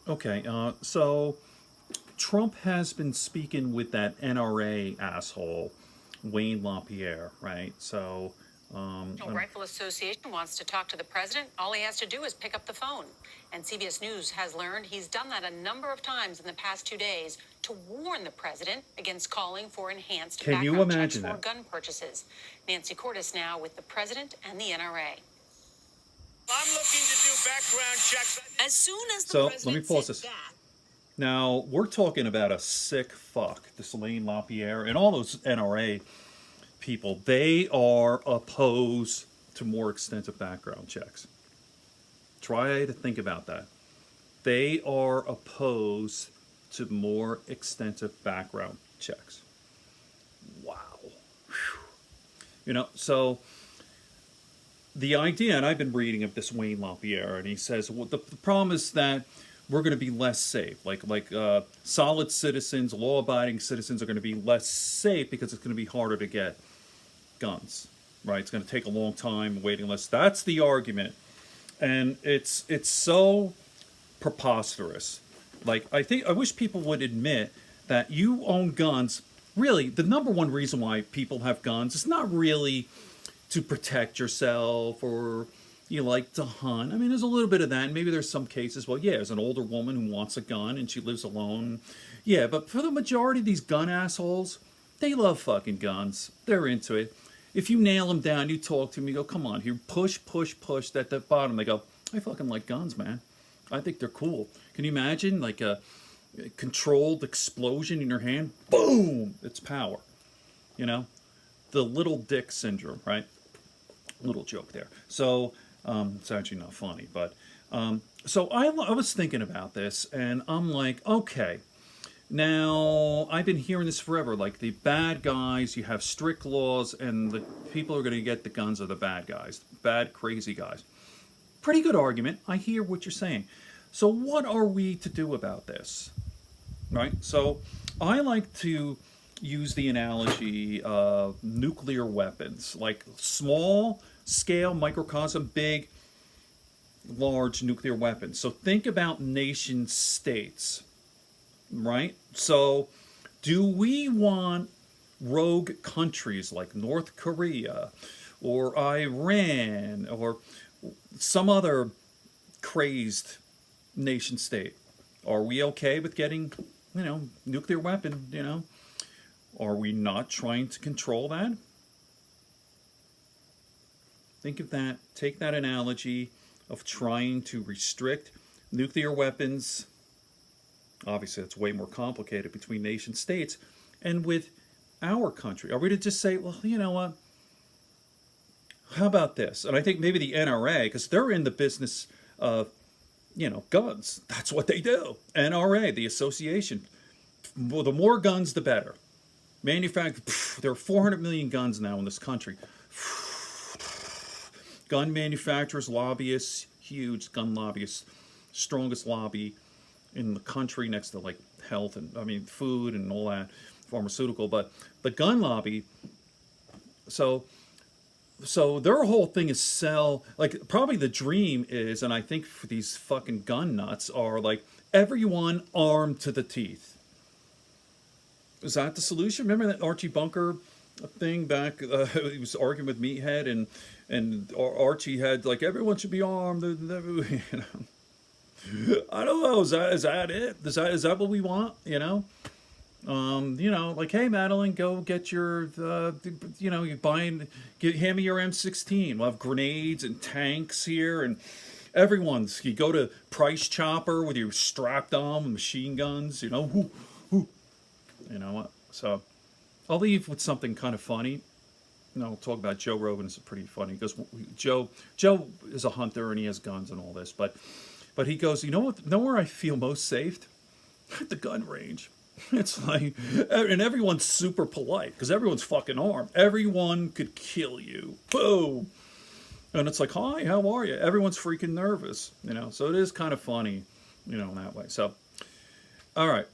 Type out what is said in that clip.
Okay, so Trump has been speaking with that NRA asshole, Wayne LaPierre, right? So, National Rifle Association wants to talk to the president. All he has to do is pick up the phone. And CBS News has learned he's done that a number of times in the past 2 days to warn the president against calling for enhanced can you background checks imagine for that? gun purchases. Nancy Cordes now with the president and the NRA. I'm looking to do background checks. As soon as the So, let me president pause said this. that, Now, we're talking about a sick fuck, this Wayne LaPierre, and all those NRA people. They are opposed to more extensive background checks. Try to think about that. They are opposed to more extensive background checks. Wow. So the idea, and I've been reading of this Wayne LaPierre, and he says, well, the problem is that we're going to be less safe. Solid citizens, law-abiding citizens are going to be less safe because it's going to be harder to get guns, right? It's going to take a long time, waiting list. That's the argument, and it's so preposterous. Like, I wish people would admit that you own guns. Really, the number one reason why people have guns is not really to protect yourself or you like to hunt. I mean, there's a little bit of that. And maybe there's some cases, well, yeah, there's an older woman who wants a gun and she lives alone. Yeah, but for the majority of these gun assholes, they love fucking guns. They're into it. If you nail them down, you talk to them, you go, come on, you push, push, push. At the bottom, they go, I fucking like guns, man. I think they're cool. Can you imagine, like a controlled explosion in your hand? Boom! It's power. You know? The little dick syndrome, right? Little joke there. So, it's actually not funny, but so I was thinking about this, and I'm like, okay, now I've been hearing this forever. Like the bad guys, you have strict laws, and the people who are going to get the guns are the bad guys, bad crazy guys. Pretty good argument. I hear what you're saying. So what are we to do about this, right? So I like to use the analogy of nuclear weapons, like small scale, microcosm, big, large nuclear weapons. So think about nation states, right? So do we want rogue countries like North Korea or Iran or some other crazed nation state? Are we okay with getting, nuclear weapon? Are we not trying to control that? Think of that. Take that analogy of trying to restrict nuclear weapons. Obviously, it's way more complicated between nation states and with our country. Are we to just say, well, you know what? How about this? And I think maybe the NRA, because they're in the business of, guns. That's what they do. NRA, the association. Well, the more guns, the better. There are 400 million guns now in this country. Gun manufacturers, lobbyists, huge gun lobbyists, strongest lobby in the country next to like health and food and all that, pharmaceutical. But the gun lobby, so their whole thing is sell, like, probably the dream is, and I think for these fucking gun nuts are like everyone armed to the teeth. Is that the solution? Remember that Archie Bunker thing back? He was arguing with Meathead, and Archie had like everyone should be armed. I don't know. Is that it? Is that what we want? Like, hey, Madeline, go get your, you buying, hand me your M16. We'll have grenades and tanks here, and you go to Price Chopper with your strapped on machine guns, whoo, whoo. You know what? So I'll leave with something kind of funny. I'll talk about Joe Rogan. It's pretty funny because Joe is a hunter and he has guns and all this, but he goes, know where I feel most safe? At the gun range. It's like, and everyone's super polite because everyone's fucking armed. Everyone could kill you. Boom. And it's like, hi, how are you? Everyone's freaking nervous, So it is kind of funny, in that way. So, all right.